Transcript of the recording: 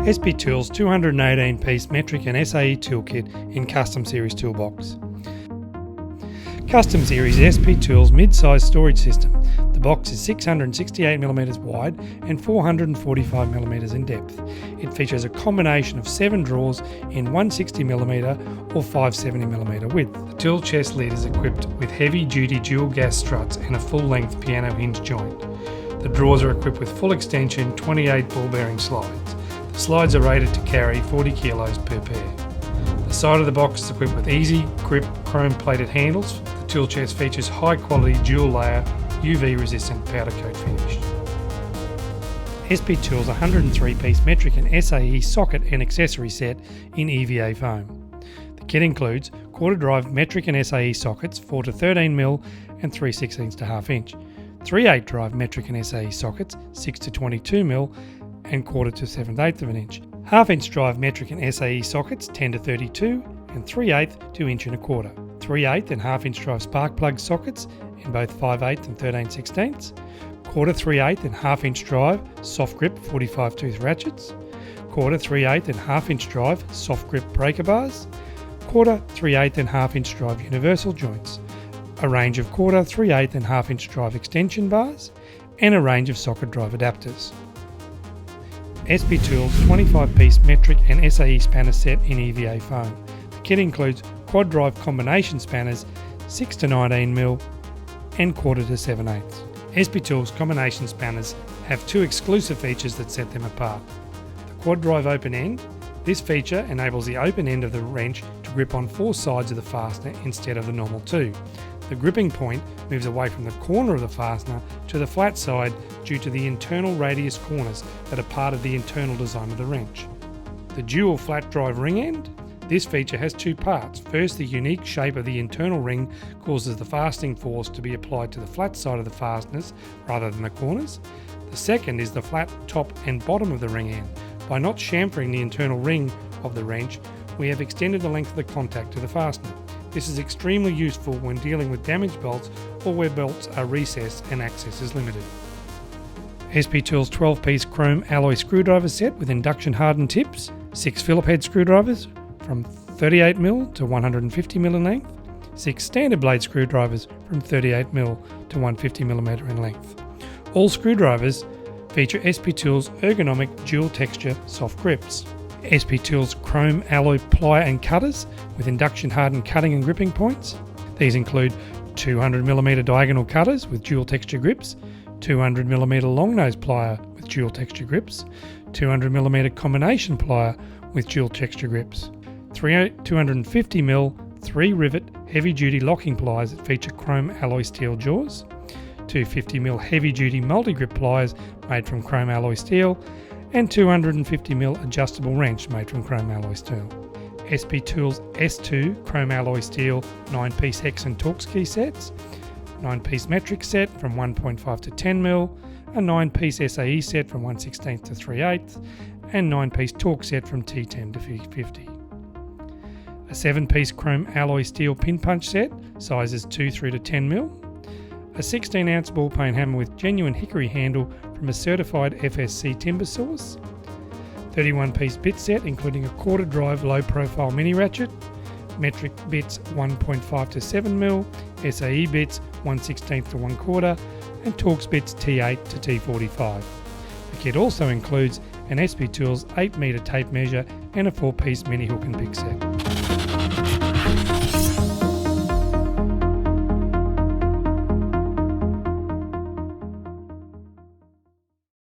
SP Tools 218-piece metric and SAE toolkit in Custom Series toolbox. Custom Series SP Tools mid-size storage system. The box is 668mm wide and 445mm in depth. It features a combination of 7 drawers in 160mm or 570mm width. The tool chest lid is equipped with heavy-duty dual gas struts and a full-length piano hinge joint. The drawers are equipped with full extension 28 ball bearing slides. The slides are rated to carry 40 kilos per pair. The side of the box is equipped with easy grip chrome plated handles. The tool chest features high quality dual layer UV resistant powder coat finish. SP Tools 103-piece metric and SAE socket and accessory set in EVA foam. The kit includes quarter drive metric and SAE sockets 4 to 13mm and 3/16 to ½ inch. 3/8 drive metric and SAE sockets 6 to 22mm and quarter to 7/8 of an inch. ½ inch drive metric and SAE sockets 10 to 32 and 3/8 to 1 1/4 inch. 3/8 and ½ inch drive spark plug sockets in both 5/8 and 13/16. Quarter 3/8 and ½ inch drive soft grip 45 tooth ratchets. Quarter 3/8 and ½ inch drive soft grip breaker bars. Quarter 3/8 and ½ inch drive universal joints. A range of quarter 3/8 and ½ inch drive extension bars and a range of socket drive adapters. SP Tools 25-piece metric and SAE spanner set in EVA foam. The kit includes quad drive combination spanners 6 to 19mm and quarter to 7/8. SP Tools combination spanners have 2 exclusive features that set them apart. The quad drive open end. This feature enables the open end of the wrench to grip on 4 sides of the fastener instead of the normal 2. The gripping point moves away from the corner of the fastener to the flat side due to the internal radius corners that are part of the internal design of the wrench. The dual flat drive ring end. This feature has 2 parts. First, the unique shape of the internal ring causes the fastening force to be applied to the flat side of the fasteners rather than the corners. The second is the flat top and bottom of the ring end. By not chamfering the internal ring of the wrench, we have extended the length of the contact to the fastener. This is extremely useful when dealing with damaged bolts or where bolts are recessed and access is limited. SP Tools 12-piece chrome alloy screwdriver set with induction hardened tips, 6 Phillip head screwdrivers from 38mm to 150mm in length, 6 standard blade screwdrivers from 38mm to 150mm in length. All screwdrivers feature SP Tools ergonomic dual texture soft grips. SP Tools chrome alloy plier and cutters with induction hardened cutting and gripping points. These include 200mm diagonal cutters with dual texture grips, 200mm long nose plier with dual texture grips, 200mm combination plier with dual texture grips, 250mm 3 rivet heavy duty locking pliers that feature chrome alloy steel jaws, 250mm heavy duty multi-grip pliers made from chrome alloy steel, and 250mm adjustable wrench made from chrome alloy steel. SP Tools S2 chrome alloy steel 9-piece hex and Torx key sets, 9-piece metric set from 1.5 to 10mm, a 9-piece SAE set from 1/16 to 3/8, and 9-piece Torx set from T10 to 50. A 7-piece chrome alloy steel pin punch set, sizes 2 through to 10mm, a 16-ounce ball peen hammer with genuine hickory handle from a certified FSC timber source, 31-piece bit set including a quarter drive low profile mini ratchet, metric bits 1.5 to 7mm, SAE bits 1/16 to 1/4, and Torx bits T8 to T45. The kit also includes an SP Tools 8mm tape measure and a 4-piece mini hook and pick set.